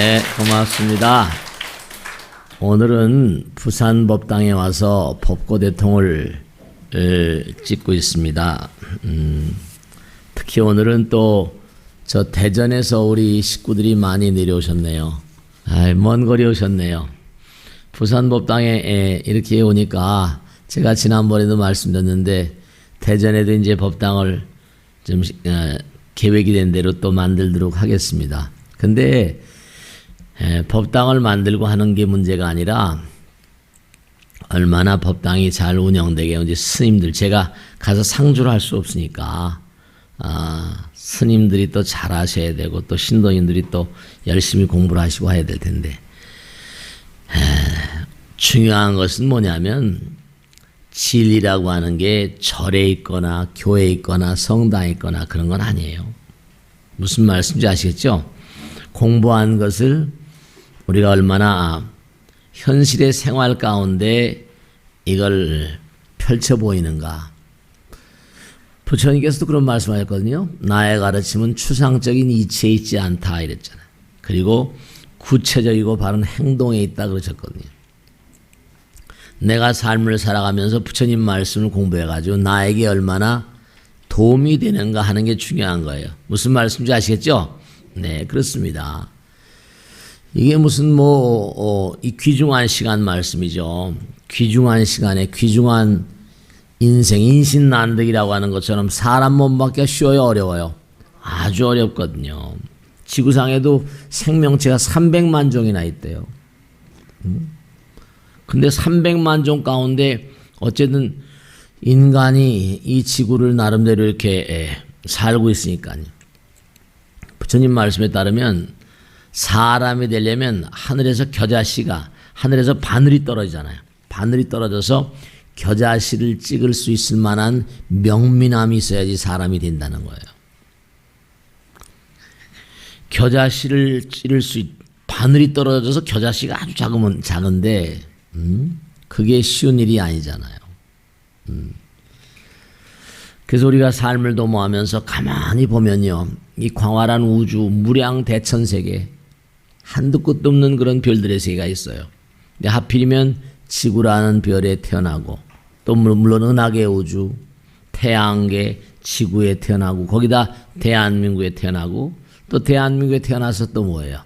네, 고맙습니다. 오늘은 부산법당에 와서 법고대통을 찍고 있습니다. 특히 오늘은 또 저 대전에서 우리 식구들이 많이 내려오셨네요. 먼 거리 오셨네요. 부산법당에 이렇게 오니까 제가 지난번에도 말씀드렸는데 대전에도 이제 법당을 좀 계획이 된 대로 또 만들도록 하겠습니다. 근데 법당을 만들고 하는 게 문제가 아니라 얼마나 법당이 잘 운영되게 이제 스님들 제가 가서 상주를 할 수 없으니까 스님들이 또 잘하셔야 되고 또 신도님들이 또 열심히 공부를 하시고 해야 될 텐데 중요한 것은 뭐냐면 진리라고 하는 게 절에 있거나 교회에 있거나 성당에 있거나 그런 건 아니에요. 무슨 말씀인지 아시겠죠? 공부한 것을 우리가 얼마나 현실의 생활 가운데 이걸 펼쳐 보이는가. 부처님께서도 그런 말씀하셨거든요. 나의 가르침은 추상적인 이치에 있지 않다 이랬잖아요. 그리고 구체적이고 바른 행동에 있다 그러셨거든요. 내가 삶을 살아가면서 부처님 말씀을 공부해가지고 나에게 얼마나 도움이 되는가 하는 게 중요한 거예요. 무슨 말씀인지 아시겠죠? 네, 그렇습니다. 이게 무슨 이 귀중한 시간 말씀이죠. 귀중한 시간에 귀중한 인생, 인신난득이라고 하는 것처럼 사람 몸 받기가 쉬워요, 어려워요? 아주 어렵거든요. 지구상에도 생명체가 300만 종이나 있대요. 근데 300만 종 가운데 어쨌든 인간이 이 지구를 나름대로 이렇게 살고 있으니까요. 부처님 말씀에 따르면 사람이 되려면 하늘에서 겨자씨가 하늘에서 바늘이 떨어지잖아요. 바늘이 떨어져서 겨자씨를 찍을 수 있을 만한 명민함이 있어야지 사람이 된다는 거예요. 겨자씨를 찌를 바늘이 떨어져서 겨자씨가 아주 작은데 그게 쉬운 일이 아니잖아요. 그래서 우리가 삶을 도모하면서 가만히 보면요, 이 광활한 우주, 무량대천세계 한두 끝도 없는 그런 별들의 세계가 있어요. 근데 하필이면 지구라는 별에 태어나고 또 물론 은하계 우주, 태양계, 지구에 태어나고 거기다 대한민국에 태어나고 또 대한민국에 태어나서 또 뭐예요?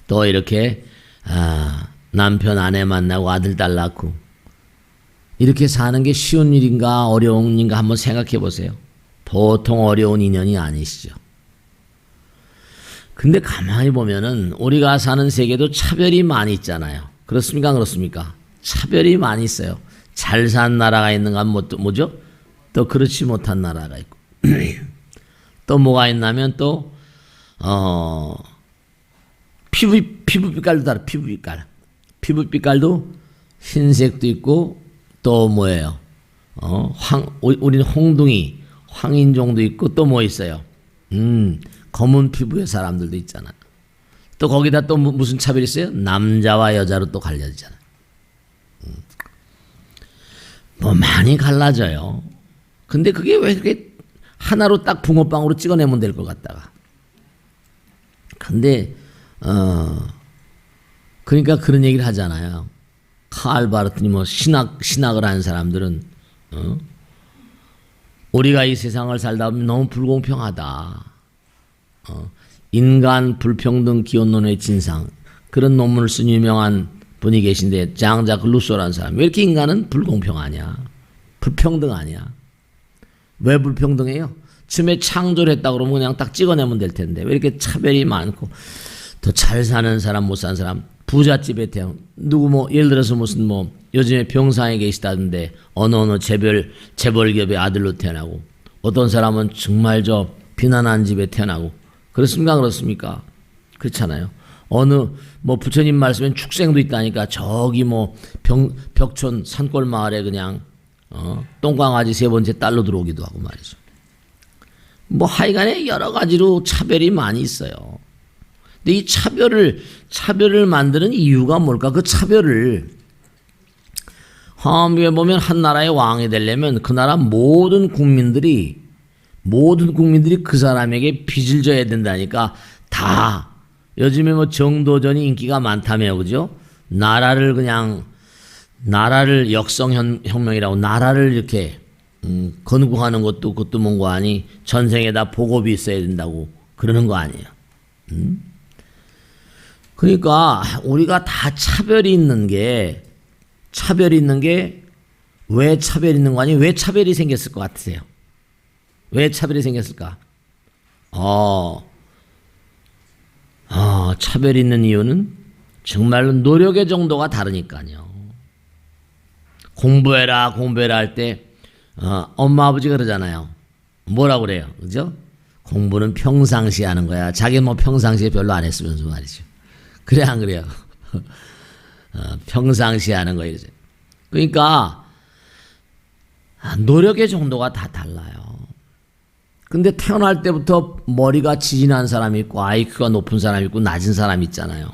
또 이렇게 남편 아내 만나고 아들 딸 낳고 이렇게 사는 게 쉬운 일인가 어려운 일인가 한번 생각해 보세요. 보통 어려운 인연이 아니시죠. 근데 가만히 보면은 우리가 사는 세계도 차별이 많이 있잖아요. 그렇습니까? 그렇습니까? 차별이 많이 있어요. 잘 산 나라가 있는가 뭐죠? 또 그렇지 못한 나라가 있고 또 뭐가 있냐면 또 피부빛깔도 다르. 피부빛깔도 흰색도 있고 또 뭐예요? 우리는 홍둥이, 황인종도 있고 또 뭐 있어요? 검은 피부의 사람들도 있잖아. 또 거기다 또 무슨 차별이 있어요? 남자와 여자로 또 갈려지잖아. 뭐 많이 갈라져요. 근데 그게 왜 그렇게 하나로 딱 붕어빵으로 찍어내면 될 것 같다가. 근데 그러니까 그런 얘기를 하잖아요. 칼 바르트니 뭐 신학을 하는 사람들은 우리가 이 세상을 살다 보면 너무 불공평하다. 인간 불평등 기원론의 진상 그런 논문을 쓴 유명한 분이 계신데 장자크 루소라는 사람. 왜 이렇게 인간은 불공평하냐? 불평등하냐? 왜 불평등해요? 처음에 창조를 했다 그러면 그냥 딱 찍어내면 될 텐데 왜 이렇게 차별이 많고 더 잘 사는 사람 못 사는 사람 부잣집에 태어 누구 예를 들어서 무슨 요즘에 병상에 계시다던데 어느 재벌기업의 아들로 태어나고 어떤 사람은 정말 비난한 집에 태어나고 그렇습니까? 그렇습니까? 그렇잖아요. 어느 부처님 말씀엔 축생도 있다니까 저기 벽촌 산골 마을에 그냥 똥강아지 3번째 딸로 들어오기도 하고 말이죠. 하여간에 여러 가지로 차별이 많이 있어요. 근데 이 차별을 만드는 이유가 뭘까? 그 차별을 화엄비에 보면 한 나라의 왕이 되려면 그 나라 모든 국민들이 그 사람에게 빚을 져야 된다니까 다 요즘에 뭐 정도전이 인기가 많다며, 그죠? 나라를 역성혁명이라고 나라를 이렇게 건국하는 것도 그것도 뭔가 아니 전생에다 복업이 있어야 된다고 그러는 거 아니에요. 그러니까 우리가 다 차별이 있는 게 왜 차별이 있는 거 아니? 왜 차별이 생겼을 것 같으세요? 왜 차별이 생겼을까? 차별이 있는 이유는 정말로 노력의 정도가 다르니까요. 공부해라 할 때 엄마 아버지가 그러잖아요. 뭐라고 그래요? 그죠? 공부는 평상시에 하는 거야. 자기 뭐 평상시에 별로 안 했으면서 말이죠. 그래 안 그래요? 평상시에 하는 거예요. 그러니까 노력의 정도가 다 달라요. 근데 태어날 때부터 머리가 지진한 사람이 있고 IQ가 높은 사람이 있고 낮은 사람이 있잖아요.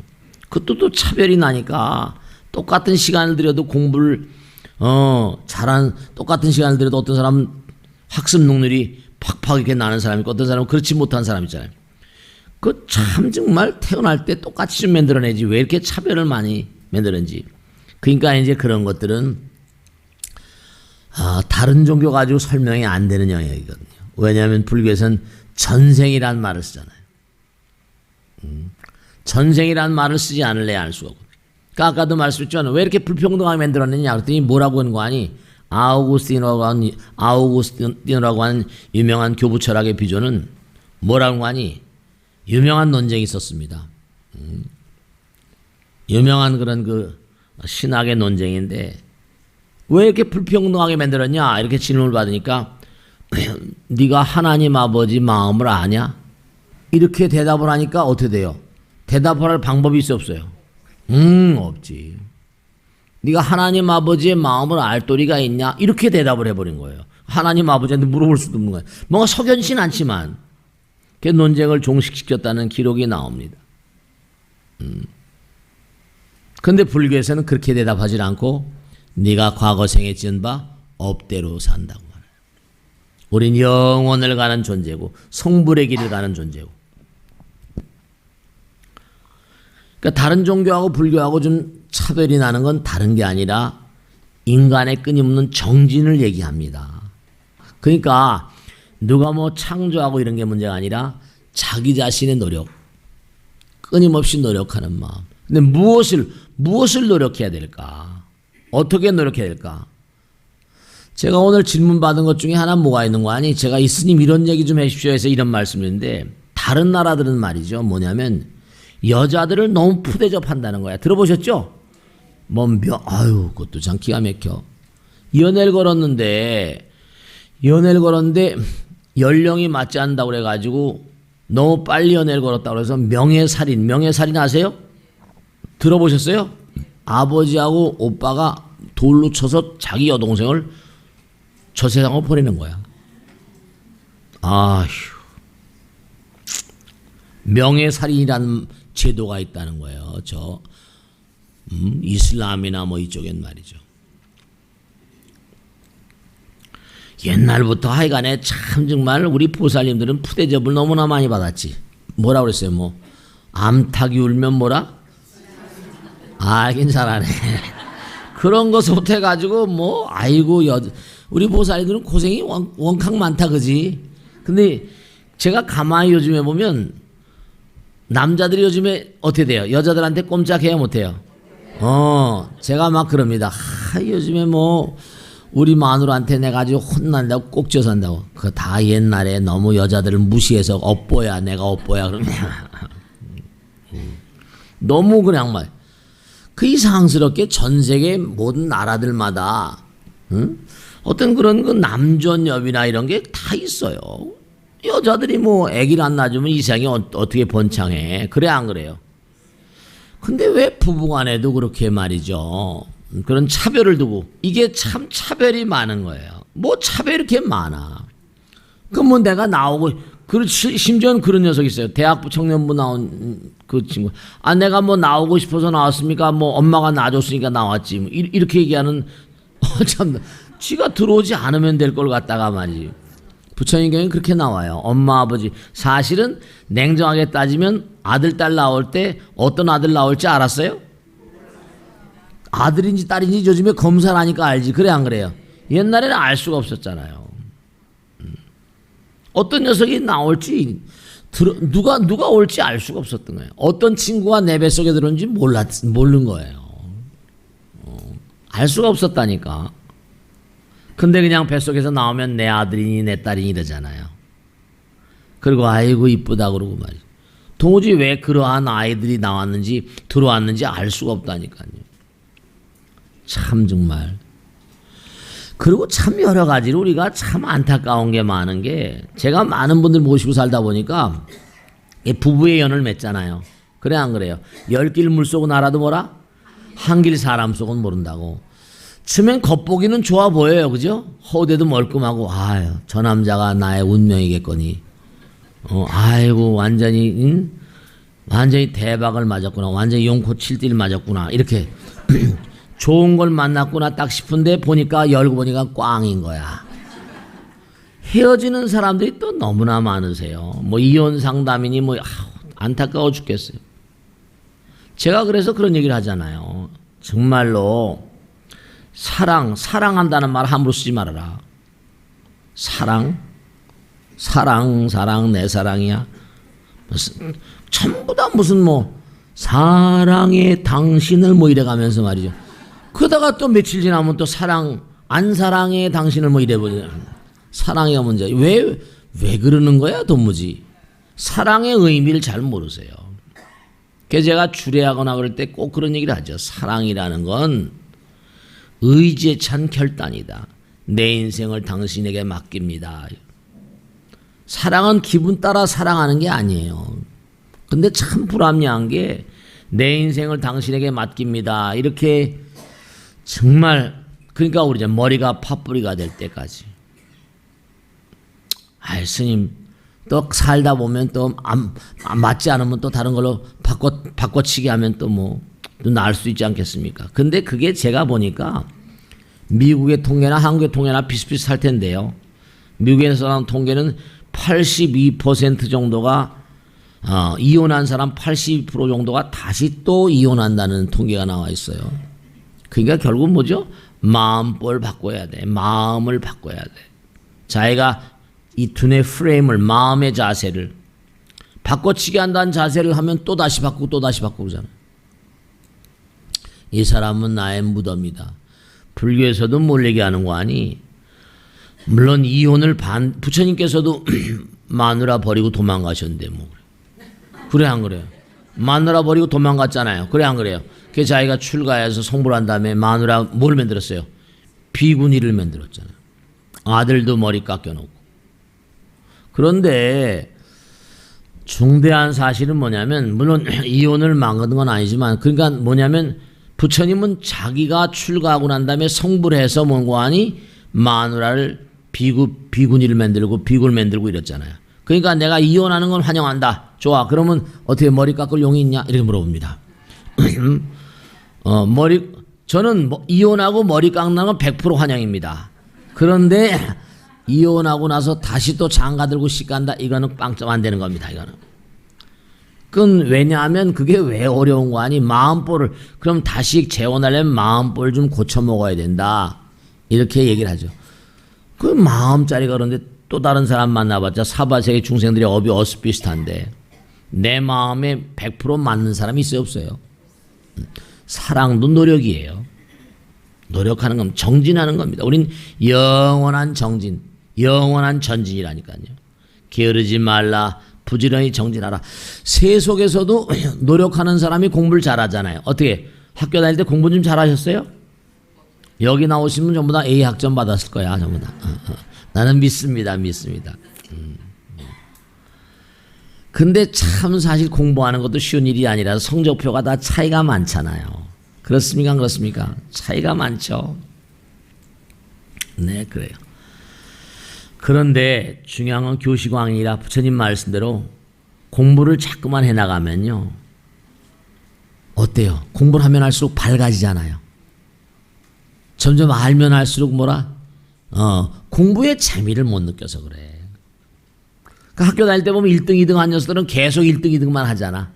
그것도 또 차별이 나니까 똑같은 시간을 들여도 공부를 똑같은 시간을 들여도 어떤 사람은 학습 능률이 팍팍 이렇게 나는 사람이 있고 어떤 사람은 그렇지 못한 사람 있잖아요. 그 참 정말 태어날 때 똑같이 좀 만들어내지 왜 이렇게 차별을 많이 만드는지. 그러니까 이제 그런 것들은 다른 종교 가지고 설명이 안 되는 영역이거든요. 왜냐하면 불교에서는 전생이란 말을 쓰잖아요. 전생이란 말을 쓰지 않을래야 알 수가 없고. 그러니까 아까도 말씀했잖아요. 왜 이렇게 불평등하게 만들었느냐 그랬더니 뭐라고 하는 거 아니? 아우구스티노라고 하는 유명한 교부 철학의 비조는 뭐라고 하는 거 아니? 유명한 논쟁이 있었습니다. 유명한 그런 그 신학의 논쟁인데 왜 이렇게 불평등하게 만들었냐 이렇게 질문을 받으니까 네가 하나님 아버지 마음을 아냐? 이렇게 대답을 하니까 어떻게 돼요? 대답을 할 방법이 있어 없어요? 없지. 네가 하나님 아버지의 마음을 알 도리가 있냐? 이렇게 대답을 해버린 거예요. 하나님 아버지한테 물어볼 수도 없는 거예요. 뭔가 석연치 않지만 그 논쟁을 종식시켰다는 기록이 나옵니다. 근데 불교에서는 그렇게 대답하지 않고 네가 과거생에 지은 바 업대로 산다고 말해요. 우린 영원을 가는 존재고 성불의 길을 가는 존재고. 그러니까 다른 종교하고 불교하고 좀 차별이 나는 건 다른 게 아니라 인간의 끊임없는 정진을 얘기합니다. 그러니까 누가 뭐 창조하고 이런 게 문제가 아니라 자기 자신의 노력, 끊임없이 노력하는 마음. 근데 무엇을 노력해야 될까? 어떻게 노력해야 될까? 제가 오늘 질문 받은 것 중에 하나 뭐가 있는 거 아니? 제가 이 스님 이런 얘기 좀 해주십시오 해서 이런 말씀인데 다른 나라들은 말이죠. 뭐냐면 여자들을 너무 푸대접한다는 거야. 들어보셨죠? 그것도 참 기가 막혀. 연애를 걸었는데 연령이 맞지 않는다고 그래가지고 너무 빨리 연애를 걸었다고 해서 명예살인 아세요? 들어보셨어요? 아버지하고 오빠가 돌로 쳐서 자기 여동생을 저 세상으로 보내는 거야. 명예살인이라는 제도가 있다는 거예요. 이슬람이나 뭐 이쪽엔 말이죠. 옛날부터 하여간에 참 정말 우리 보살님들은 푸대접을 너무나 많이 받았지. 뭐라 그랬어요? 암탉이 울면 뭐라? 알긴 잘하네. 그런 것부터 해가지고 우리 보살님들은 고생이 원캉 많다 그지? 근데 제가 가만히 요즘에 보면 남자들이 요즘에 어떻게 돼요? 여자들한테 꼼짝해야 못해요. 제가 막 그럽니다. 요즘에 우리 마누라한테 내가 아주 혼난다고 꼭지어서 한다고. 그거 다 옛날에 너무 여자들을 무시해서 업보야 내가 업보야 그러면 너무 그냥 그 이상스럽게 전 세계 모든 나라들마다 어떤 그런 그 남존여비나 이런 게 다 있어요. 여자들이 아기를 안 낳아주면 이 세상이 어떻게 번창해. 그래 안 그래요? 근데 왜 부부간에도 그렇게 말이죠. 그런 차별을 두고 이게 참 차별이 많은 거예요. 차별이 이렇게 많아. 그럼 내가 나오고 심지어는 그런 녀석이 있어요. 대학부 청년부 나온 그 친구. 내가 나오고 싶어서 나왔습니까? 엄마가 낳아줬으니까 나왔지. 이렇게 얘기하는 참 지가 들어오지 않으면 될 걸 갖다가 말이지. 부처님 경에 그렇게 나와요. 엄마 아버지. 사실은 냉정하게 따지면 아들 딸 나올 때 어떤 아들 나올지 알았어요? 아들인지 딸인지 요즘에 검사를 하니까 알지. 그래 안 그래요? 옛날에는 알 수가 없었잖아요. 어떤 녀석이 나올지 누가 올지 알 수가 없었던 거예요. 어떤 친구가 내 뱃속에 들어온지 모르는 거예요. 알 수가 없었다니까. 근데 그냥 뱃속에서 나오면 내 아들이니 내 딸이니 이러잖아요. 그리고 아이고 이쁘다 그러고 말이죠. 도무지 왜 그러한 아이들이 나왔는지 들어왔는지 알 수가 없다니까요. 참 정말. 그리고 참 여러 가지로 우리가 참 안타까운 게 많은 게 제가 많은 분들 모시고 살다 보니까 부부의 연을 맺잖아요. 그래 안 그래요? 10길 물속은 알아도 뭐라? 한 길 사람 속은 모른다고. 처음엔 겉보기는 좋아 보여요. 그죠? 허우대도 멀끔하고 아유 저 남자가 나의 운명이겠거니. 아이고 완전히 완전히 대박을 맞았구나. 완전히 용코 칠띠를 맞았구나. 이렇게 좋은 걸 만났구나 딱 싶은데 보니까 열고 보니까 꽝인 거야. 헤어지는 사람들이 또 너무나 많으세요. 뭐 이혼 상담이니 뭐 안타까워 죽겠어요. 제가 그래서 그런 얘기를 하잖아요. 정말로 사랑한다는 말 함부로 쓰지 말아라. 사랑 내 사랑이야. 전부 다 무슨 뭐 사랑해 당신을 뭐 이래가면서 말이죠. 그러다가 또 며칠 지나면 또 안 사랑해 당신을 뭐 이래버려. 사랑이가 문제. 왜 그러는 거야 도무지. 사랑의 의미를 잘 모르세요. 그래서 제가 주례하거나 그럴 때 꼭 그런 얘기를 하죠. 사랑이라는 건 의지에 찬 결단이다. 내 인생을 당신에게 맡깁니다. 사랑은 기분 따라 사랑하는 게 아니에요. 근데 참 불합리한 게 내 인생을 당신에게 맡깁니다. 이렇게 정말 그러니까 우리 이제 머리가 팥뿌리가 될 때까지. 아이 스님 또 살다 보면 또 안 맞지 않으면 또 다른 걸로 바꿔치기 하면 또 뭐 또 나을 수 있지 않겠습니까? 근데 그게 제가 보니까 미국의 통계나 한국의 통계나 비슷비슷할 텐데요. 미국에서 나온 통계는 82% 정도가 이혼한 사람 80% 정도가 다시 또 이혼한다는 통계가 나와 있어요. 그러니까 결국 뭐죠? 마음볼 바꿔야 돼. 마음을 바꿔야 돼. 자기가 이 두뇌 프레임을 마음의 자세를 바꿔치기 한다는 자세를 하면 또 다시 바꾸고 또 다시 바꾸고 그러잖아요. 이 사람은 나의 무덤이다. 불교에서도 뭘 얘기하는 거 아니? 물론 이혼을 부처님께서도 마누라 버리고 도망가셨는데 뭐 그래 안 그래요? 마누라 버리고 도망갔잖아요. 그래 안 그래요? 그 자기가 출가해서 성불 한 다음에 마누라 뭘 만들었어요? 비구니를 만들었잖아요. 아들도 머리 깎여놓고. 그런데 중대한 사실은 뭐냐면 물론 이혼을 막는 건 아니지만 그러니까 뭐냐면 부처님은 자기가 출가하고 난 다음에 성불해서 뭔고 하니 마누라를 비구니를 만들고 비구를 만들고 이랬잖아요. 그러니까 내가 이혼하는 건 환영한다. 좋아. 그러면 어떻게 머리 깎을 용이 있냐? 이렇게 물어봅니다. 저는 이혼하고 머리 깎는 건 100% 환영입니다. 그런데 이혼하고 나서 다시 또 장가 들고 시간다. 이거는 빵점 안 되는 겁니다. 이거는. 왜냐하면 그게 왜 어려운 거 아니? 마음볼을 그럼 다시 재혼하려면 마음볼 좀 고쳐 먹어야 된다. 이렇게 얘기를 하죠. 그 마음짜리가 그런데 또 다른 사람 만나봤자 사바세계 중생들의 업이 비슷한데 내 마음에 100% 맞는 사람이 있어요 없어요? 사랑도 노력이에요. 노력하는 건 정진하는 겁니다. 우린 영원한 정진, 영원한 전진이라니까요. 게으르지 말라. 부지런히 정진하라. 세속에서도 노력하는 사람이 공부를 잘하잖아요. 어떻게? 학교 다닐 때 공부 좀 잘하셨어요? 여기 나오신 분 전부 다 A 학점 받았을 거야. 전부 다. 나는 믿습니다. 근데 참 사실 공부하는 것도 쉬운 일이 아니라 성적표가 다 차이가 많잖아요. 그렇습니까? 안 그렇습니까? 차이가 많죠. 네, 그래요. 그런데 중요한 건 교시광이라 부처님 말씀대로 공부를 자꾸만 해나가면요. 어때요? 공부를 하면 할수록 밝아지잖아요. 점점 알면 할수록 공부의 재미를 못 느껴서 그래. 그 학교 다닐 때 보면 1등, 2등 한 녀석들은 계속 1등, 2등만 하잖아.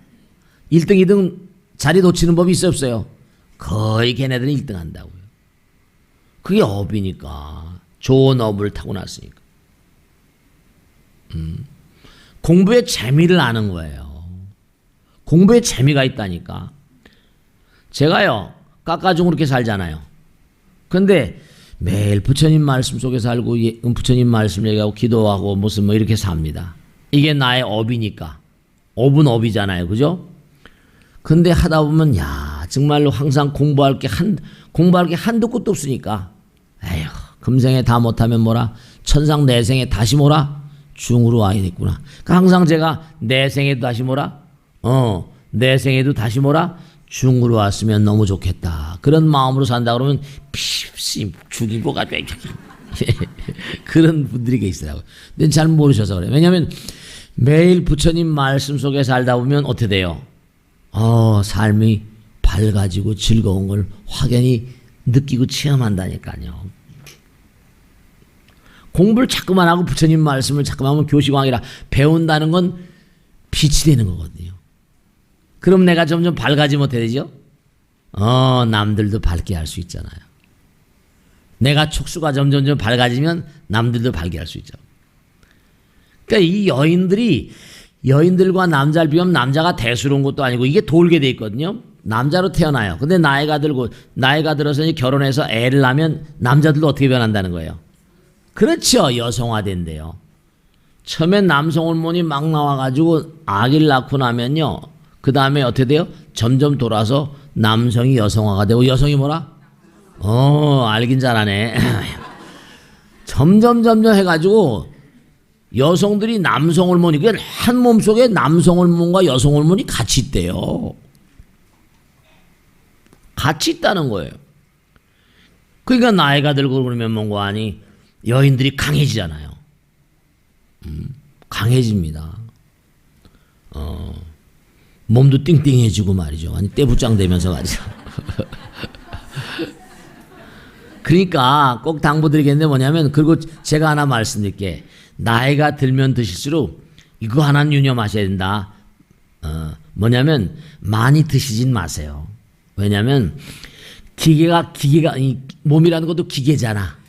1등, 2등 자리 놓치는 법이 있어요, 없어요? 거의 걔네들은 1등 한다고요. 그게 업이니까. 좋은 업을 타고났으니까. 공부에 재미를 아는 거예요. 공부에 재미가 있다니까. 제가요, 깎아주고 그렇게 살잖아요. 근데 매일 부처님 말씀 속에 살고 부처님 말씀 얘기하고 기도하고 무슨 뭐 이렇게 삽니다. 이게 나의 업이니까. 업은 업이잖아요. 그죠? 근데 하다 보면 야 정말로 항상 공부할 게 한두 끝도 없으니까 에휴 금생에 다 못하면 뭐라 천상 내생에 다시 뭐라 중으로 와야겠구나. 그러니까 항상 제가 내생에도 다시 뭐라 내생에도 다시 뭐라 중으로 왔으면 너무 좋겠다. 그런 마음으로 산다 그러면 핍심 죽이고 가지고 그런 분들이 계시더라고요. 근데 잘 모르셔서 그래요. 왜냐하면 매일 부처님 말씀 속에 살다 보면 어떻게 돼요? 삶이 밝아지고 즐거운 걸 확연히 느끼고 체험한다니까요. 공부를 자꾸만 하고 부처님 말씀을 자꾸만 하면 교시광이라 배운다는 건 빛이 되는 거거든요. 그럼 내가 점점 밝아지면 어떻게 되죠? 남들도 밝게 할 수 있잖아요. 내가 촉수가 점점 밝아지면 남들도 밝게 할 수 있죠. 그러니까 이 여인들과 남자를 비하면 남자가 대수로운 것도 아니고 이게 돌게 돼 있거든요. 남자로 태어나요. 근데 나이가 들어서 이제 결혼해서 애를 낳으면 남자들도 어떻게 변한다는 거예요? 그렇죠. 여성화된대요. 처음엔 남성 호르몬이 막 나와가지고 아기를 낳고 나면요. 그 다음에 어떻게 돼요? 점점 돌아서 남성이 여성화가 되고 여성이 뭐라? 알긴 잘하네. 점점 해가지고 여성들이 남성 호르몬이 그냥 한 몸 속에 남성 호르몬과 여성 호르몬이 같이 있대요. 같이 있다는 거예요. 그러니까 나이가 들고 그러면 뭔가 하니 여인들이 강해지잖아요. 강해집니다. 몸도 띵띵해지고 말이죠. 아니 떼부짱되면서 말이죠. 그러니까 꼭 당부드리겠는데 뭐냐면 그리고 제가 하나 말씀드릴게. 나이가 들면 드실수록 이거 하나는 유념하셔야 된다. 뭐냐면 많이 드시진 마세요. 왜냐면 기계가 이 몸이라는 것도 기계잖아.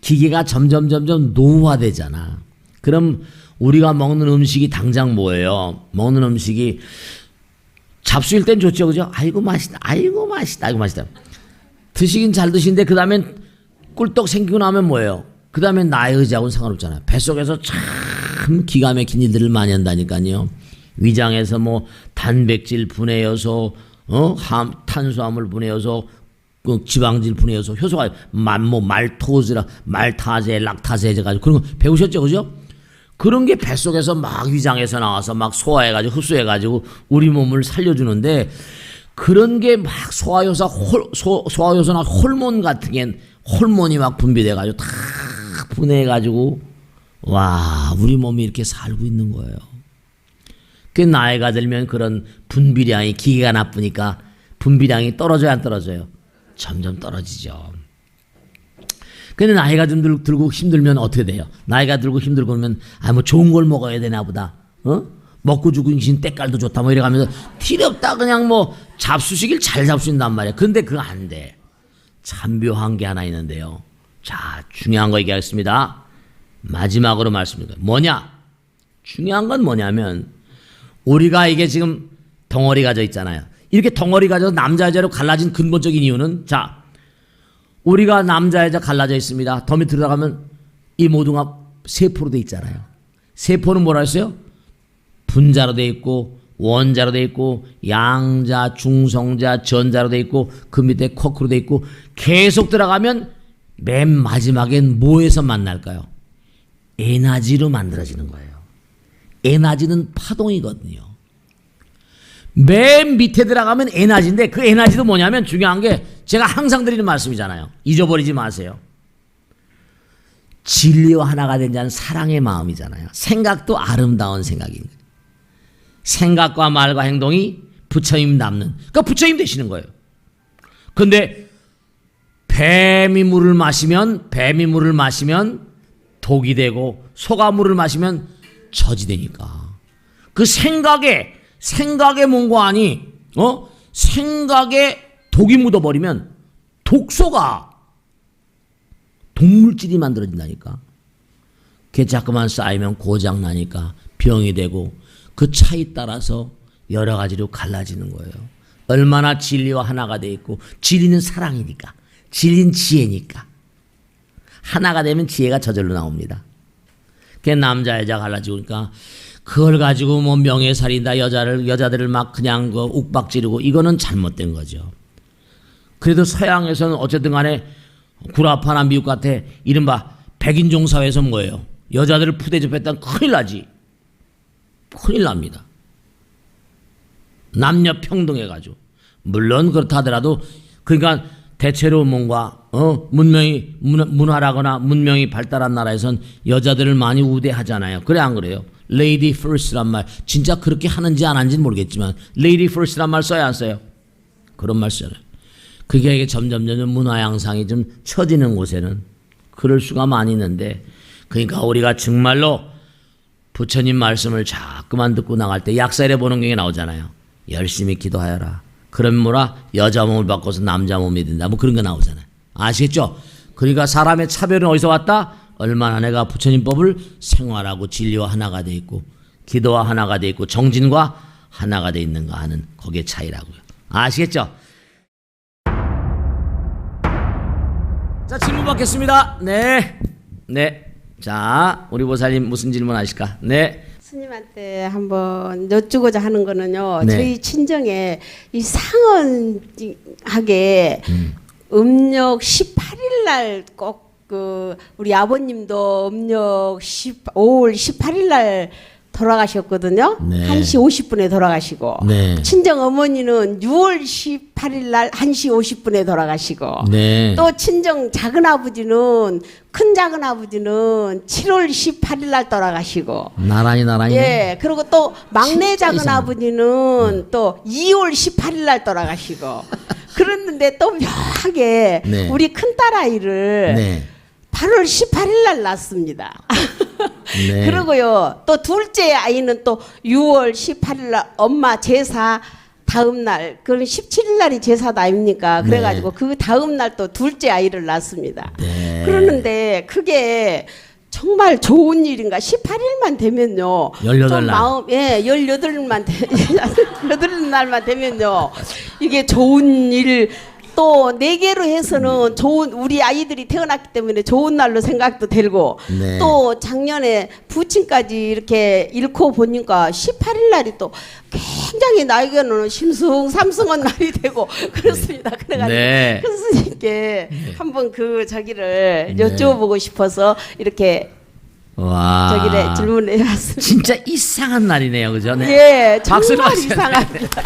기계가 점점 노후화되잖아. 그럼 우리가 먹는 음식이 당장 뭐예요? 먹는 음식이 잡수일 땐 좋죠, 그죠? 아이고 맛있다. 드시긴 잘 드시는데 그 다음엔 꿀떡 생기고 나면 뭐예요? 그 다음에 나의 의지하고는 상관없잖아요. 뱃속에서 참 기가 막힌 일들을 많이 한다니까요. 위장에서 뭐 단백질 분해여서 탄수화물 분해여서 지방질 분해여서 효소가 말타제, 락타제 해가지고 그런 거 배우셨죠, 그죠? 그런 게 뱃속에서 막 위장에서 나와서 막 소화해가지고 흡수해가지고 우리 몸을 살려주는데 그런 게 막 소화효소나 호르몬 같은 게 호르몬이 막 분비돼가지고 다 분해해가지고 와 우리 몸이 이렇게 살고 있는 거예요. 그 나이가 들면 그런 분비량이 기계가 나쁘니까 분비량이 떨어져요, 안 떨어져요? 점점 떨어지죠. 근데 나이가 좀 들고 힘들면 어떻게 돼요? 나이가 들고 힘들고 그러면 뭐 좋은 걸 먹어야 되나 보다. 먹고 죽으신 때깔도 좋다 뭐 이래가면서 필요 없다 그냥 뭐 잡수시길 잘 잡수신단 말이야. 근데 그거 안 돼. 참 묘한 게 하나 있는데요. 자, 중요한 거 얘기하겠습니다. 마지막으로 말씀드릴게요. 뭐냐? 중요한 건 뭐냐면 우리가 이게 지금 덩어리 가져 있잖아요. 이렇게 덩어리 가져서 남자 여자로 갈라진 근본적인 이유는 자, 우리가 남자 여자 갈라져 있습니다. 더 밑으로 들어가면 이 모두가 세포로 돼 있잖아요. 세포는 뭐라 했어요? 분자로 돼 있고 원자로 돼 있고 양자, 중성자, 전자로 돼 있고 그 밑에 쿼크로 돼 있고 계속 들어가면 맨 마지막엔 뭐에서 만날까요? 에너지로 만들어지는 거예요. 에너지는 파동이거든요. 맨 밑에 들어가면 에너지인데 그 에너지도 뭐냐면 중요한 게 제가 항상 드리는 말씀이잖아요. 잊어버리지 마세요. 진리와 하나가 된 자는 사랑의 마음이잖아요. 생각도 아름다운 생각인 거예요. 생각과 말과 행동이 부처님 닮는. 그러니까 부처님 되시는 거예요. 근데 뱀이 물을 마시면 독이 되고 소가 물을 마시면 저지되니까. 그 생각에 몸과 아니 생각에 독이 묻어버리면 독소가 독물질이 만들어진다니까. 그게 자꾸만 쌓이면 고장 나니까 병이 되고 그 차에 따라서 여러 가지로 갈라지는 거예요. 얼마나 진리와 하나가 돼 있고 진리는 사랑이니까 진리는 지혜니까 하나가 되면 지혜가 저절로 나옵니다. 그게 남자 여자 갈라지고 그러니까 그걸 가지고 뭐 명예살인다 여자들을 막 그냥 그 욱박지르고 이거는 잘못된 거죠. 그래도 서양에서는 어쨌든 간에 구라파나 미국 같아 이른바 백인종 사회에서 뭐예요? 여자들을 푸대접했다면 큰일 나지. 큰일 납니다. 남녀 평등해가지고. 물론 그렇다 하더라도 그러니까 대체로 뭔가 문명이 문화라거나 문명이 발달한 나라에선 여자들을 많이 우대하잖아요. 그래 안 그래요? Lady first란 말 진짜 그렇게 하는지 안 하는지는 모르겠지만 Lady first란 말 써야 안 써요? 그런 말 써요. 그게 이게 점점 문화 양상이 좀 처지는 곳에는 그럴 수가 많이 있는데 그러니까 우리가 정말로 부처님 말씀을 자꾸만 듣고 나갈 때 약살해 보는 경우에 나오잖아요. 열심히 기도하여라. 그럼 뭐라 여자 몸을 바꿔서 남자 몸이 된다. 뭐 그런 거 나오잖아요. 아시겠죠? 그러니까 사람의 차별은 어디서 왔다? 얼마나 내가 부처님 법을 생활하고 진리와 하나가 돼 있고 기도와 하나가 돼 있고 정진과 하나가 돼 있는가 하는 거기에 차이라고요. 아시겠죠? 자, 질문 받겠습니다. 네. 자, 우리 보살님 무슨 질문 하실까? 네. 스님한테 한번 여쭈고자 하는 거는요. 네. 저희 친정에 이 상언하게 음력 18일 날 꼭 그 우리 아버님도 음력 5월 18일 날 돌아가셨거든요. 네. 1시 50분에 돌아가시고 네. 친정 어머니는 6월 18일 날 1시 50분에 돌아가시고 네. 또 친정 작은 아버지는 큰 작은 아버지는 7월 18일 날 돌아가시고 나란히 예, 그리고 또 막내 작은 이상하네. 아버지는 또 2월 18일 날 돌아가시고 그랬는데 또 묘하게 네. 우리 큰딸 아이를 네. 8월 18일 날 낳습니다. 네. 그리고요 또 둘째 아이는 또 6월 18일 날 엄마 제사 다음 날 그건 17일 날이 제사다 아닙니까? 그래가지고 그 다음 날 또 둘째 아이를 낳습니다. 네. 그러는데 그게 정말 좋은 일인가? 18일만 되면요. 18날. 좀 마음, 18일만 18날만 되면요. 이게 좋은 일, 또 4개로 해서는 좋은, 우리 아이들이 태어났기 때문에 좋은 날로 생각도 들고, 네. 또 작년에 부친까지 이렇게 잃고 보니까 18일 날이 또 굉장히 나에게는 심승삼승한 날이 되고 그렇습니다. 그래가지고 네. 큰 스님께 한번 그 저기를 네. 여쭤보고 싶어서 이렇게 와. 저기를 질문해 왔습니다. 진짜 이상한 날이네요, 그죠? 네. 예, 박수로 정말 하셔야 이상합니다.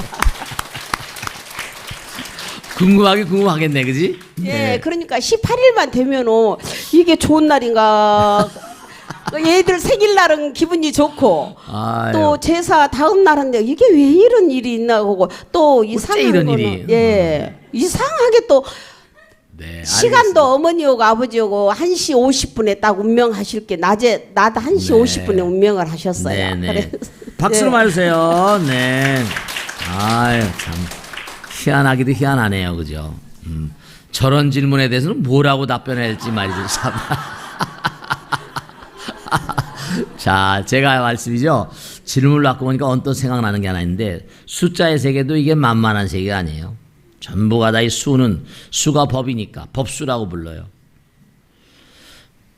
궁금하겠네, 그지? 예, 그러니까 18일만 되면은 이게 좋은 날인가? 얘들 생일날은 기분이 좋고 아유. 또 제사 다음 날인데 이게 왜 이런 일이 있나 하고 또 이상한 이런 거는 일이? 예 이상하게 또 네, 시간도 알겠습니다. 어머니하고 아버지하고 1시 50분에 딱 운명하실 게 낮에 낮 1시 네. 50분에 운명을 하셨어요. 네. 그래서 박수로 예. 맞으세요. 네. 아유, 참. 희한하기도 희한하네요, 그죠? 저런 질문에 대해서는 뭐라고 답변해야 할지 말이죠, 참. 자, 제가 말씀이죠. 질문을 받고 보니까 언뜻 생각나는 게 하나 있는데 숫자의 세계도 이게 만만한 세계가 아니에요. 전부가 다 이 수는 수가 법이니까 법수라고 불러요.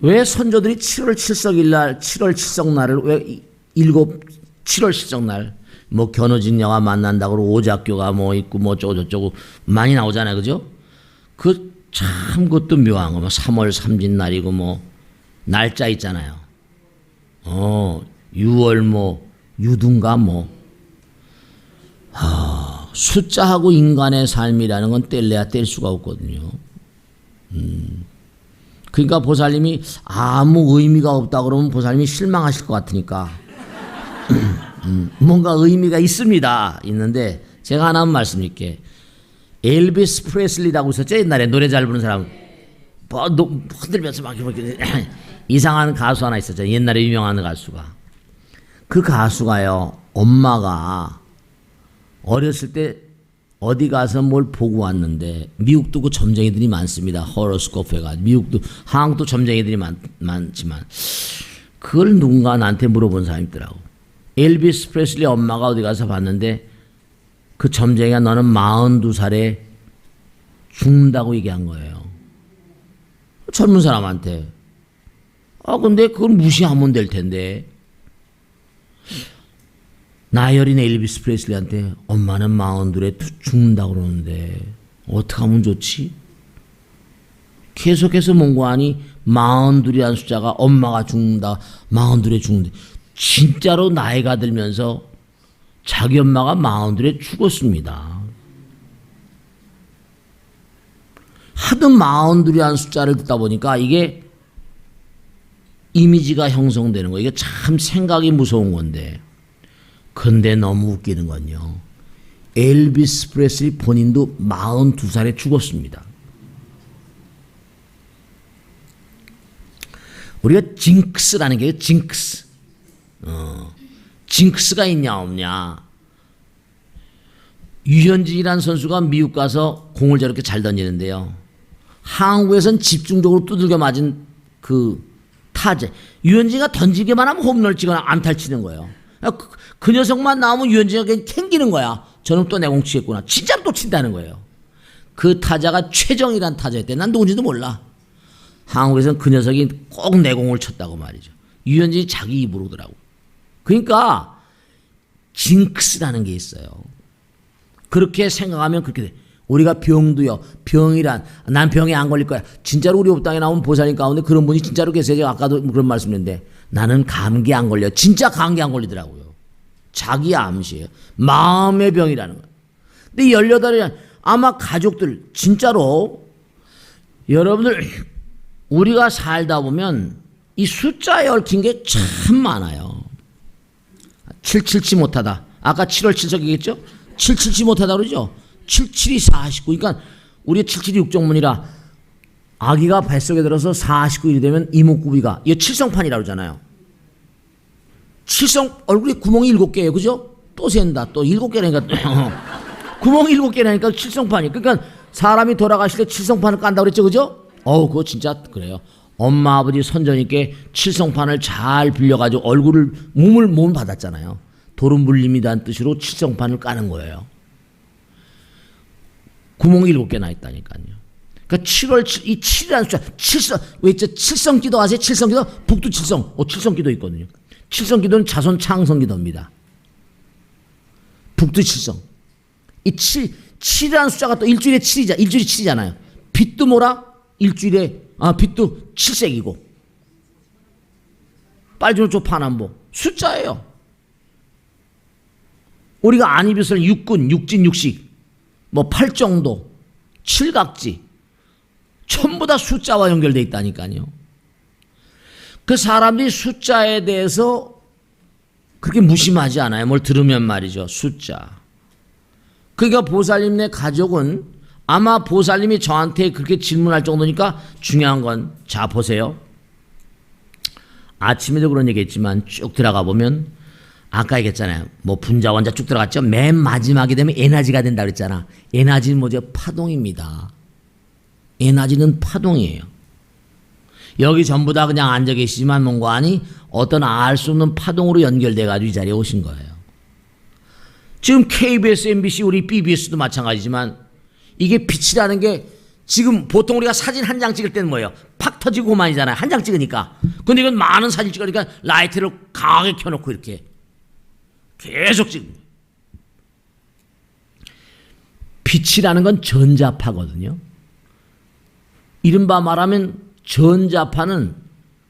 왜 선조들이 7월 칠석일날 7월 칠석날을 왜 7월 칠석날 뭐 견우직녀가 만난다고 오작교가 뭐 있고 뭐 어쩌고저쩌고 많이 나오잖아요, 그죠? 그 참 그것도 묘한 거 뭐 3월 삼진날이고 뭐 날짜 있잖아요. 6월 뭐 유둔가 뭐 숫자하고 인간의 삶이라는 건 뗄래야 뗄 수가 없거든요. 그러니까 보살님이 아무 의미가 없다 그러면 보살님이 실망하실 것 같으니까 뭔가 의미가 있습니다. 있는데 제가 하나 말씀드릴게. 엘비스 프레슬리라고 있었죠, 옛날에 노래 잘 부르는 사람. 뭐 흔들면서 막 이렇게 이상한 가수 하나 있었죠, 옛날에 유명한 가수가. 그 가수가요, 엄마가 어렸을 때 어디 가서 뭘 보고 왔는데, 미국도 그 점쟁이들이 많습니다. 호로스코프 해가지고. 미국도, 한국도 점쟁이들이 많지만, 그걸 누군가 나한테 물어본 사람이 있더라고. 엘비스 프레슬리 엄마가 어디 가서 봤는데, 그 점쟁이가 너는 42살에 죽는다고 얘기한 거예요. 젊은 사람한테. 근데 그걸 무시하면 될 텐데. 나이 어린 엘비스 프레슬리한테 엄마는 42에 죽는다고 그러는데 어떻게 하면 좋지? 계속해서 몽고하니 42이라는 숫자가 엄마가 죽는다, 42에 죽는다. 진짜로 나이가 들면서 자기 엄마가 42에 죽었습니다. 하도 42이라는 숫자를 듣다 보니까 이게 이미지가 형성되는 거예요. 이게 참 생각이 무서운 건데. 근데 너무 웃기는 건요, 엘비스 프레슬리 본인도 42살에 죽었습니다. 우리가 징크스라는 게 징크스. 징크스가 있냐 없냐. 유현진이라는 선수가 미국 가서 공을 저렇게 잘 던지는데요, 한국에선 집중적으로 두들겨 맞은 그 타자, 유현진이가 던지기만 하면 홈런을 치거나 안타를 치는 거예요. 그 녀석만 나오면 유현진이가 그냥 캥기는 거야. 저는 또 내공 치겠구나. 진짜로 또 친다는 거예요. 그 타자가 최정이란 타자였대. 난 누군지도 몰라. 한국에서는 그 녀석이 꼭 내공을 쳤다고 말이죠. 유현진이 자기 입으로 그러더라고. 그러니까 징크스라는 게 있어요. 그렇게 생각하면 그렇게 돼. 우리가 병도요, 병이란, 난 병에 안 걸릴 거야. 진짜로 우리 업당에 나온 보살님 가운데 그런 분이 진짜로 계세요. 제가 아까도 그런 말씀했는데, 나는 감기 안 걸려. 진짜 감기 안 걸리더라고요. 자기 암시예요. 마음의 병이라는 거예요. 근데 18이란 아마 가족들, 진짜로 여러분들, 우리가 살다 보면 이 숫자에 얽힌 게 참 많아요. 777 못하다. 아까 7월 7석이겠죠? 777 못하다 그러죠? 77이 49. 그러니까 우리 77이 6정문이라 아기가 뱃속에 들어서 49일이 되면 이목구비가, 이게 칠성판이라고 그러잖아요. 칠성, 얼굴에 구멍이 7개예요. 그죠? 또 샌다. 또 7개라니까. 구멍이 7개라니까 칠성판이. 그러니까 사람이 돌아가실 때 칠성판을 깐다고 그랬죠. 그죠? 그거 진짜 그래요. 엄마, 아버지 선전님께 칠성판을 잘 빌려가지고 얼굴을, 몸을 받았잖아요. 도름 물림이라는 뜻으로 칠성판을 까는 거예요. 구멍이 7개나 있다니까요. 그러니까 7월 7, 이 7이라는 숫자, 칠성, 왜 있죠? 칠성기도 아세요? 칠성기도? 북두 칠성. 칠성기도 있거든요. 칠성기도는 자손 창성기도입니다. 북두 칠성. 이 7이라는 숫자가 또 일주일에 7이잖아요. 빛도 뭐라? 일주일에, 빛도 7색이고. 빨주노초 파남보. 숫자예요. 우리가 안입에서는 육군, 육진, 육식, 뭐 팔정도, 칠각지, 전부 다 숫자와 연결되어 있다니까요. 그 사람들이 숫자에 대해서 그렇게 무심하지 않아요. 뭘 들으면 말이죠. 숫자. 그러니까 보살님네 가족은 아마 보살님이 저한테 그렇게 질문할 정도니까 중요한 건, 자 보세요. 아침에도 그런 얘기 했지만 쭉 들어가 보면 아까 얘기했잖아요. 뭐 분자 원자 쭉 들어갔죠. 맨 마지막이 되면 에너지가 된다 그랬잖아. 에너지는 뭐죠? 파동입니다. 에너지는 파동이에요. 여기 전부 다 그냥 앉아 계시지만 뭔가 아니 어떤 알 수 없는 파동으로 연결돼가지고 이 자리에 오신 거예요. 지금 KBS, MBC, 우리 BBS도 마찬가지지만 이게 빛이라는 게 지금 보통 우리가 사진 한 장 찍을 때는 뭐예요? 팍 터지고 그만이잖아요. 한 장 찍으니까. 근데 이건 많은 사진 찍으니까 라이트를 강하게 켜놓고 이렇게 계속 찍는 거예요. 빛이라는 건 전자파거든요. 이른바 말하면 전자파는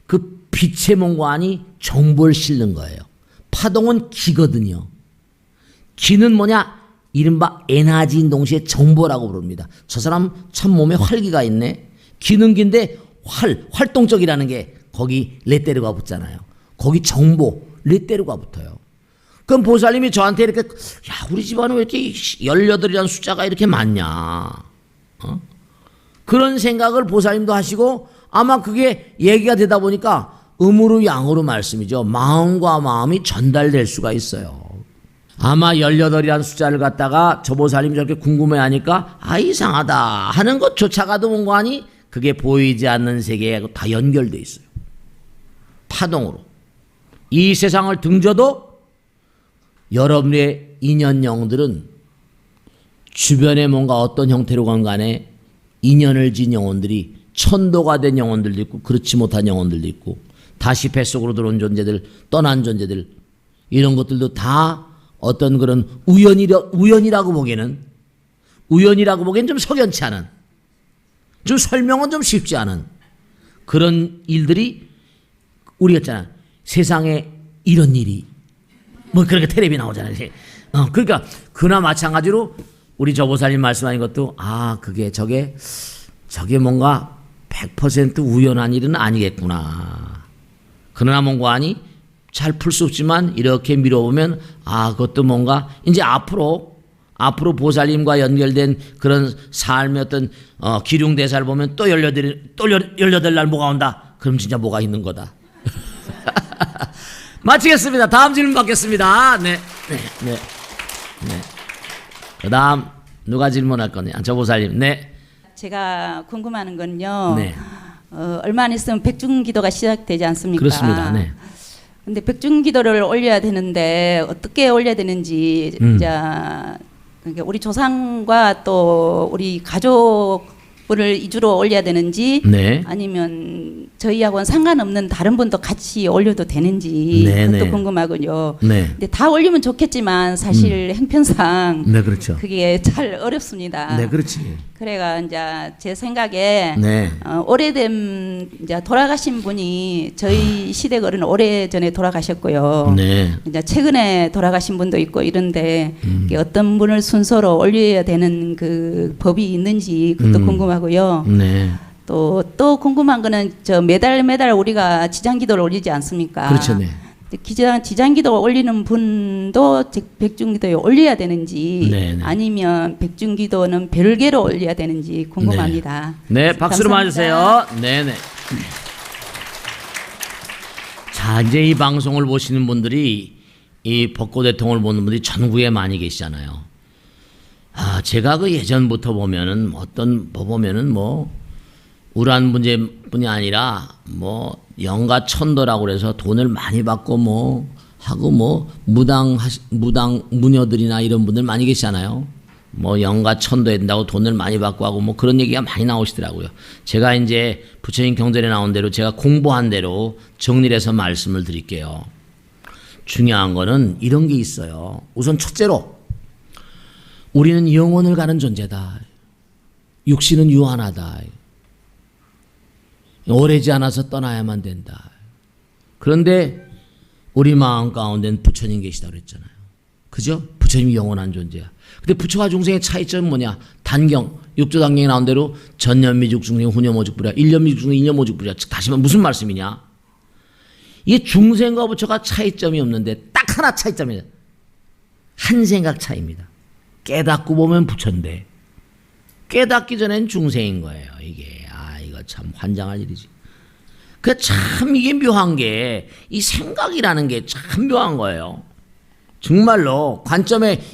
그 빛의 몸과안이 정보를 실는 거예요. 파동은 기거든요. 기는 뭐냐? 이른바 에너지인 동시에 정보라고 부릅니다. 저 사람 참 몸에 활기가 있네. 기는 긴데 활동적이라는 게 거기 레테르가 붙잖아요. 거기 정보, 레테르가 붙어요. 그럼 보살님이 저한테 이렇게, 야, 우리 집안은 왜 이렇게 18이라는 숫자가 이렇게 많냐? 그런 생각을 보살님도 하시고 아마 그게 얘기가 되다 보니까 음으로 양으로 말씀이죠. 마음과 마음이 전달될 수가 있어요. 아마 18이라는 숫자를 갖다가 저보살님이 저렇게 궁금해하니까 아 이상하다 하는 것조차가도 뭔가 하니 그게 보이지 않는 세계하고 다 연결돼 있어요. 파동으로. 이 세상을 등져도 여러분의 인연영들은 주변에 뭔가 어떤 형태로 건 간에 인연을 진 영혼들이 천도가 된 영혼들도 있고 그렇지 못한 영혼들도 있고 다시 뱃속으로 들어온 존재들, 떠난 존재들 이런 것들도 다 어떤 그런 우연이라고 보기에는 좀 석연치 않은 좀 설명은 좀 쉽지 않은 그런 일들이 우리가 있잖아. 세상에 이런 일이 뭐 그렇게 텔레비 나오잖아요. 그러니까 그나 마찬가지로 우리 저보살님 말씀하신 것도 아 그게 저게 뭔가 100% 우연한 일은 아니겠구나. 그러나 뭔가 하니 잘 풀 수 없지만 이렇게 밀어보면 아 그것도 뭔가 이제 앞으로 보살님과 연결된 그런 삶의 어떤 기륭대사를 보면 또 18날 뭐가 온다. 그럼 진짜 뭐가 있는 거다. 마치겠습니다. 다음 질문 받겠습니다. 네. 그 다음 누가 질문할 거냐? 저보살님. 네. 제가 궁금한 건요. 네. 얼마 안 있으면 백중기도가 시작되지 않습니까? 그렇습니다. 네. 근데 백중기도를 올려야 되는데 어떻게 올려야 되는지 이제 그러니까 우리 조상과 또 우리 가족을 위주로 올려야 되는지 네. 아니면 저희하고는 상관없는 다른 분도 같이 올려도 되는지 네, 그것도 네. 궁금하군요. 네. 근데 다 올리면 좋겠지만 사실 행편상 네, 그렇죠. 그게 잘 어렵습니다. 네, 그렇지. 그래가 이제 제 생각에 네. 오래된 이제 돌아가신 분이 저희 시대 어른 오래 전에 돌아가셨고요. 네. 이제 최근에 돌아가신 분도 있고 이런데 이게 어떤 분을 순서로 올려야 되는 그 법이 있는지 그것도 궁금하고요. 네. 또 궁금한 거는 저 매달 우리가 지장기도를 올리지 않습니까? 그렇죠. 네. 지장기도 올리는 분도 백중기도에 올려야 되는지 네네. 아니면 백중기도는 별개로 올려야 되는지 궁금합니다. 네, 박수로 감사합니다. 맞으세요. 네네. 자, 이제 이 방송을 보시는 분들이 이 벚꽃대통을 보는 분들이 전국에 많이 계시잖아요. 아, 제가 그 예전부터 보면은 보면은 우란 문제뿐이 아니라 영가 천도라고 그래서 돈을 많이 받고 하고 무당 무녀들이나 이런 분들 많이 계시잖아요. 영가 천도에 된다고 돈을 많이 받고 하고 그런 얘기가 많이 나오시더라고요. 제가 이제 부처님 경전에 나온 대로 제가 공부한 대로 정리를 해서 말씀을 드릴게요. 중요한 거는 이런 게 있어요. 우선 첫째로 우리는 영혼을 가는 존재다. 육신은 유한하다. 오래지 않아서 떠나야만 된다. 그런데 우리 마음 가운데는 부처님 계시다고 그랬잖아요. 그죠? 부처님이 영원한 존재야. 근데 부처와 중생의 차이점은 뭐냐? 단경, 육조단경에 나온 대로 전년미죽 중생 후년모죽불이야. 일년미죽 중생 일년모죽불이야. 다시 말하면 무슨 말씀이냐? 이게 중생과 부처가 차이점이 없는데 딱 하나 차이점이에요. 한 생각 차이입니다. 깨닫고 보면 부처인데 깨닫기 전엔 중생인 거예요. 이게 이거 참 환장할 일이지. 참 이게 묘한 게 이 생각이라는 게 참 묘한 거예요. 정말로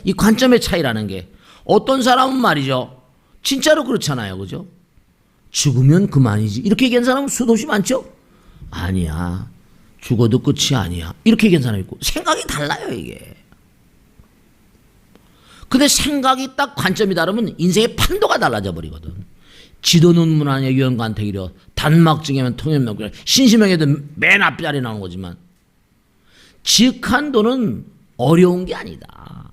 이 관점의 차이라는 게 어떤 사람은 말이죠. 진짜로 그렇잖아요. 그죠? 죽으면 그만이지. 이렇게 얘기한 사람은 수없이 많죠? 아니야. 죽어도 끝이 아니야. 이렇게 얘기한 사람이 있고 생각이 달라요 이게. 근데 생각이 딱 관점이 다르면 인생의 판도가 달라져 버리거든. 지도는 문안에 유연관택이려 단막증이면 통연명령 신시명에도 맨 앞자리에 나오는 거지만 직한도는 어려운 게 아니다.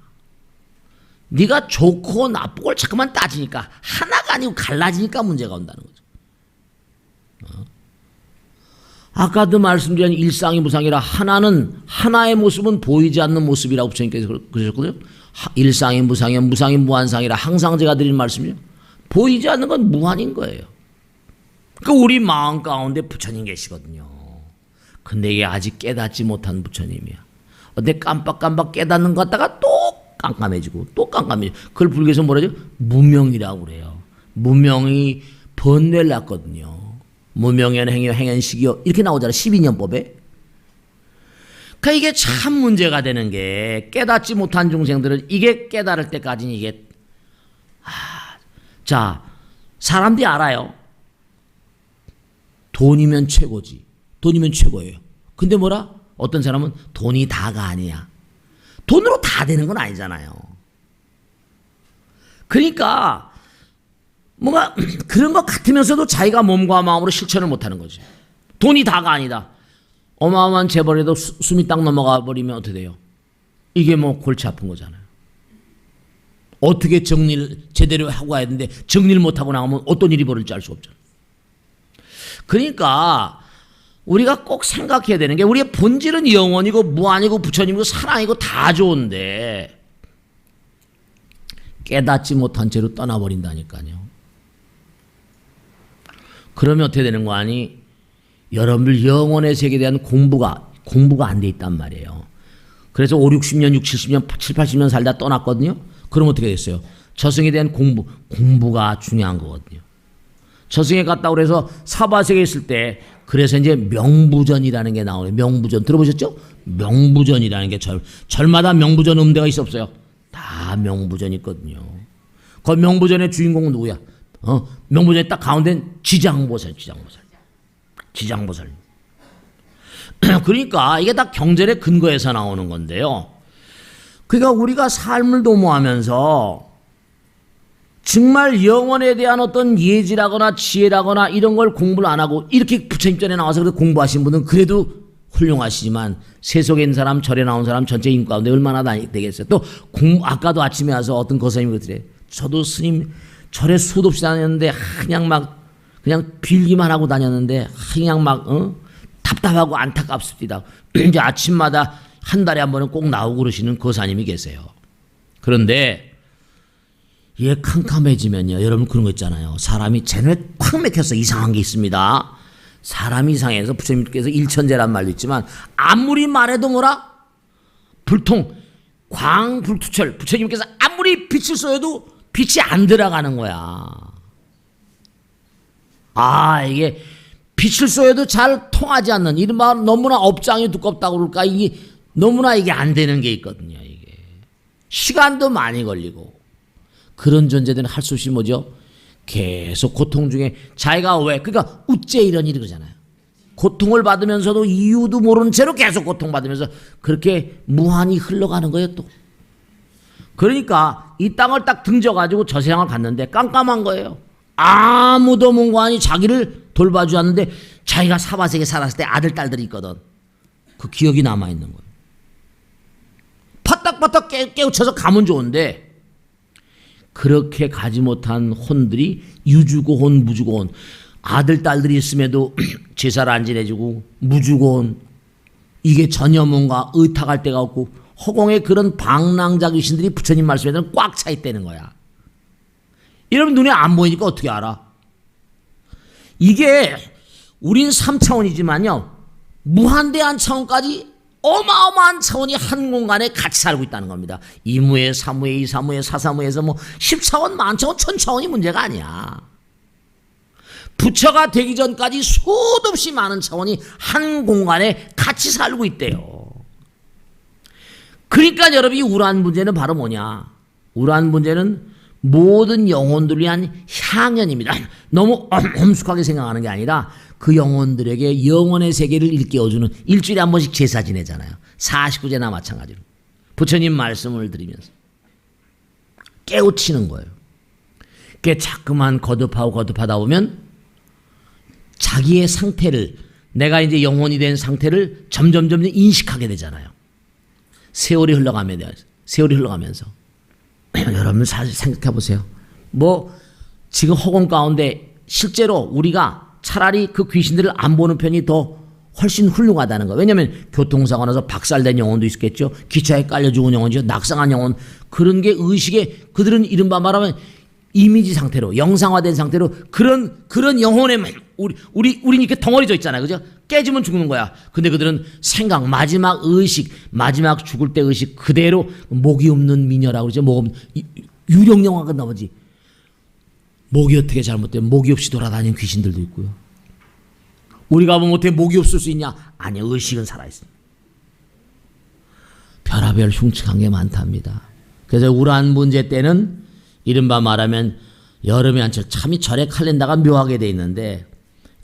네가 좋고 나쁘고를 자꾸만 따지니까 하나가 아니고 갈라지니까 문제가 온다는 거죠. 아까도 말씀드린 일상이 무상이라 하나의 모습은 보이지 않는 모습이라고 부처님께서 그러셨거든요. 일상이 무상이면 무상이 무한상이라 항상 제가 드린 말씀이요. 보이지 않는 건 무한인 거예요. 우리 마음 가운데 부처님 계시거든요. 근데 이게 아직 깨닫지 못한 부처님이야. 근데 깜빡깜빡 깨닫는 것 같다가 또 깜깜해지고 또 깜깜해지고. 그걸 불교에서 뭐라죠? 무명이라고 그래요. 무명이 번뇌를 낳거든요. 무명연 행여 행연식이요 이렇게 나오잖아. 12년법에. 그러니까 이게 참 문제가 되는 게 깨닫지 못한 중생들은 이게 깨달을 때까지는 이게 자 사람들이 알아요. 돈이면 최고지. 돈이면 최고예요. 근데 뭐라? 어떤 사람은 돈이 다가 아니야. 돈으로 다 되는 건 아니잖아요. 그러니까 뭔가 그런 것 같으면서도 자기가 몸과 마음으로 실천을 못하는 거지. 돈이 다가 아니다. 어마어마한 재벌에도 숨이 딱 넘어가 버리면 어떻게 돼요? 이게 뭐 골치 아픈 거잖아요. 어떻게 정리를 제대로 하고 가야 되는데 정리를 못하고 나가면 어떤 일이 벌어질지 알 수 없잖아요. 그러니까 우리가 꼭 생각해야 되는 게 우리의 본질은 영원이고 무한이고 부처님이고 사랑이고 다 좋은데 깨닫지 못한 채로 떠나버린다니까요. 그러면 어떻게 되는 거 아니? 여러분들 영혼의 세계에 대한 공부가 안 돼 있단 말이에요. 그래서 5, 60년, 6, 70년, 7, 80년 살다 떠났거든요. 그럼 어떻게 됐어요? 저승에 대한 공부가 중요한 거거든요. 저승에 갔다 그래서 사바세계에 있을 때 그래서 이제 명부전이라는 게 나오네요. 명부전 들어보셨죠? 명부전이라는 게 절마다 명부전 음대가 있어 없어요? 다 명부전 있거든요. 그 명부전의 주인공은 누구야? 명부전의 딱 가운데는 지장보살. 그러니까 이게 다 경전의 근거에서 나오는 건데요. 그러니까 우리가 삶을 도모하면서 정말 영혼에 대한 어떤 예지라거나 지혜라거나 이런 걸 공부를 안 하고 이렇게 부처님 전에 나와서 공부하신 분은 그래도 훌륭하시지만 세속에 있는 사람, 절에 나온 사람 전체 인구 가운데 얼마나 되겠어요. 또 아까도 아침에 와서 어떤 거사님이 그러더래. 저도 스님 절에 수도 없이 다녔는데 그냥 빌기만 하고 다녔는데 그냥 답답하고 안타깝습니다. 이제 아침마다 한 달에 한 번은 꼭 나오고 그러시는 거사님이 계세요. 그런데 이게 캄캄해지면요. 여러분 그런 거 있잖아요. 사람이 제눈에 콱 맥혀서 이상한 게 있습니다. 사람이 이상해서 부처님께서 일천재란 말도 있지만 아무리 말해도 뭐라? 불통, 광불투철. 부처님께서 아무리 빛을 쏘여도 빛이 안 들어가는 거야. 이게 빛을 쏘여도 잘 통하지 않는 이른바 너무나 업장이 두껍다고 그럴까? 이게 너무나 이게 안 되는 게 있거든요. 이게 시간도 많이 걸리고 그런 존재들은 할 수 없이 뭐죠? 계속 고통 중에 자기가 그러니까 우째 이런 일이 그러잖아요. 고통을 받으면서도 이유도 모르는 채로 계속 고통받으면서 그렇게 무한히 흘러가는 거예요 또. 그러니까 이 땅을 딱 등져가지고 저 세상을 갔는데 깜깜한 거예요. 아무도 뭔가니 자기를 돌봐주지 않는데 자기가 사바세계 살았을 때 아들 딸들이 있거든. 그 기억이 남아있는 거예요. 파딱파딱 깨우쳐서 가면 좋은데 그렇게 가지 못한 혼들이 유주고혼 무주고혼 아들 딸들이 있음에도 제사를 안 지내주고 무주고혼 이게 전혀 뭔가 의탁할 데가 없고 허공에 그런 방랑자 귀신들이 부처님 말씀에는 꽉 차 있다는 거야. 여러분 눈에 안 보이니까 어떻게 알아? 이게 우린 3차원이지만요 무한대한 차원까지 어마어마한 차원이 한 공간에 같이 살고 있다는 겁니다. 이무에, 사무에, 이사무에, 사사무에서 뭐 10차원, 만차원, 천차원이 문제가 아니야. 부처가 되기 전까지 수도 없이 많은 차원이 한 공간에 같이 살고 있대요. 그러니까 여러분이 우란 문제는 바로 뭐냐? 우란 문제는 모든 영혼들을 위한 향연입니다. 너무 엄숙하게 생각하는 게 아니라 그 영혼들에게 영혼의 세계를 일깨워주는 일주일에 한 번씩 제사 지내잖아요. 49제나 마찬가지로. 부처님 말씀을 드리면서 깨우치는 거예요. 그게 자꾸만 거듭하다 보면 자기의 상태를 내가 이제 영혼이 된 상태를 점점 인식하게 되잖아요. 세월이 흘러가면서 여러분 사실 생각해 보세요. 뭐 지금 허공 가운데 실제로 우리가 차라리 그 귀신들을 안 보는 편이 더 훨씬 훌륭하다는 거. 왜냐하면 교통사고 나서 박살된 영혼도 있겠죠. 기차에 깔려 죽은 영혼이죠. 낙상한 영혼. 그런 게 의식에 그들은 이른바 말하면 이미지 상태로 영상화된 상태로 그런 영혼에만 우린 이렇게 덩어리져 있잖아요. 그죠? 깨지면 죽는 거야. 근데 그들은 생각 마지막 의식 마지막 죽을 때 의식 그대로 목이 없는 미녀라고 그러죠. 목 없는 유령 영화가 나머지 목이 어떻게 잘못되면 목이 없이 돌아다니는 귀신들도 있고요. 우리가 보면 어떻게 목이 없을 수 있냐? 아니, 의식은 살아있습니다. 별하별 흉측한 게 많답니다. 그래서 우란 문제 때는 이른바 말하면 여름에 참이 절의 칼렌다가 묘하게 돼 있는데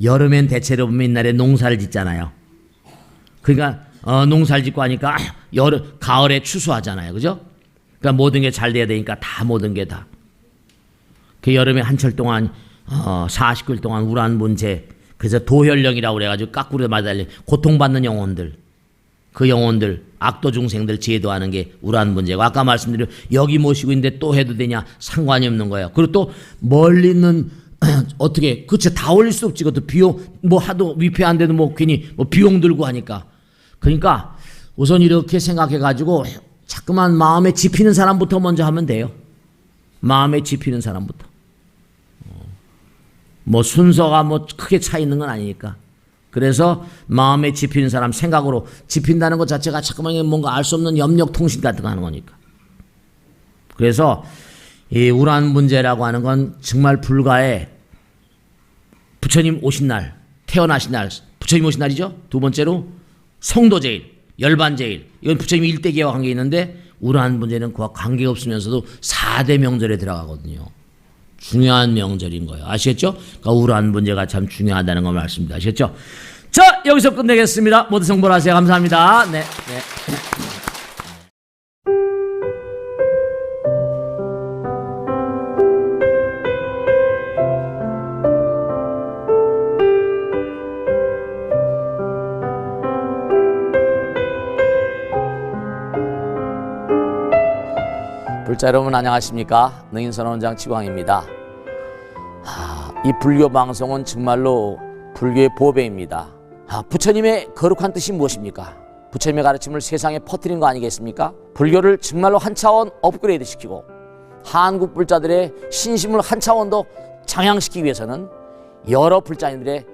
여름엔 대체로 보면 옛날에 농사를 짓잖아요. 그러니까 농사를 짓고 하니까 가을에 추수하잖아요. 그죠? 그러니까 모든 게 잘 돼야 되니까 다 모든 게 다. 그 여름에 한철 동안 40개월 동안 우란 문제, 그래서 도혈령이라고 그래가지고 까꾸리에 맞달려 고통받는 영혼들, 그 영혼들, 악도 중생들 제도하는 게 우란 문제고, 아까 말씀드린 여기 모시고 있는데 또 해도 되냐? 상관이 없는 거예요. 그리고 또 멀리 있는 어떻게 그치 다 올릴 수 없지. 그것도 비용 뭐 하도 위패 안 돼도 뭐 괜히 뭐 비용 들고 하니까. 그러니까 우선 이렇게 생각해 가지고 자꾸만 마음에 집히는 사람부터 먼저 하면 돼요. 마음에 집히는 사람부터. 뭐 순서가 뭐 크게 차 있는 건 아니니까. 그래서 마음에 집히는 사람, 생각으로 집힌다는 것 자체가 자꾸만 뭔가 알 수 없는 염력 통신 같은 거 하는 거니까. 그래서 이 우란 문제라고 하는 건 정말 불가에 부처님 오신 날, 태어나신 날, 부처님 오신 날이죠. 두 번째로 성도제일, 열반제일, 이건 부처님 일대기와 관계 있는데 우란 문제는 그와 관계가 없으면서도 4대 명절에 들어가거든요. 중요한 명절인 거예요. 아시겠죠? 그러니까 우란 문제가 참 중요하다는 걸 말씀드립니다. 아시겠죠? 자, 여기서 끝내겠습니다. 모두 성불하세요. 감사합니다. 네. 불자 여러분 안녕하십니까? 능인선원장 지광입니다. 이 불교 방송은 정말로 불교의 보배입니다. 부처님의 거룩한 뜻이 무엇입니까? 부처님의 가르침을 세상에 퍼뜨린 거 아니겠습니까? 불교를 정말로 한 차원 업그레이드 시키고 한국 불자들의 신심을 한 차원 더 장양시키기 위해서는 여러 불자님들의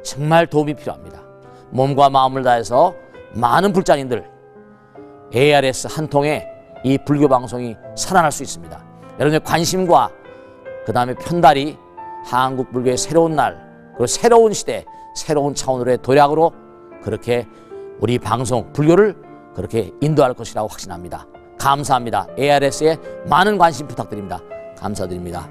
정말 도움이 필요합니다. 몸과 마음을 다해서 많은 불자님들 ARS 한 통에 이 불교 방송이 살아날 수 있습니다. 여러분의 관심과 그 다음에 편달이 한국 불교의 새로운 날, 그리고 새로운 시대, 새로운 차원으로의 도약으로 그렇게 우리 방송, 불교를 그렇게 인도할 것이라고 확신합니다. 감사합니다. ARS에 많은 관심 부탁드립니다. 감사드립니다.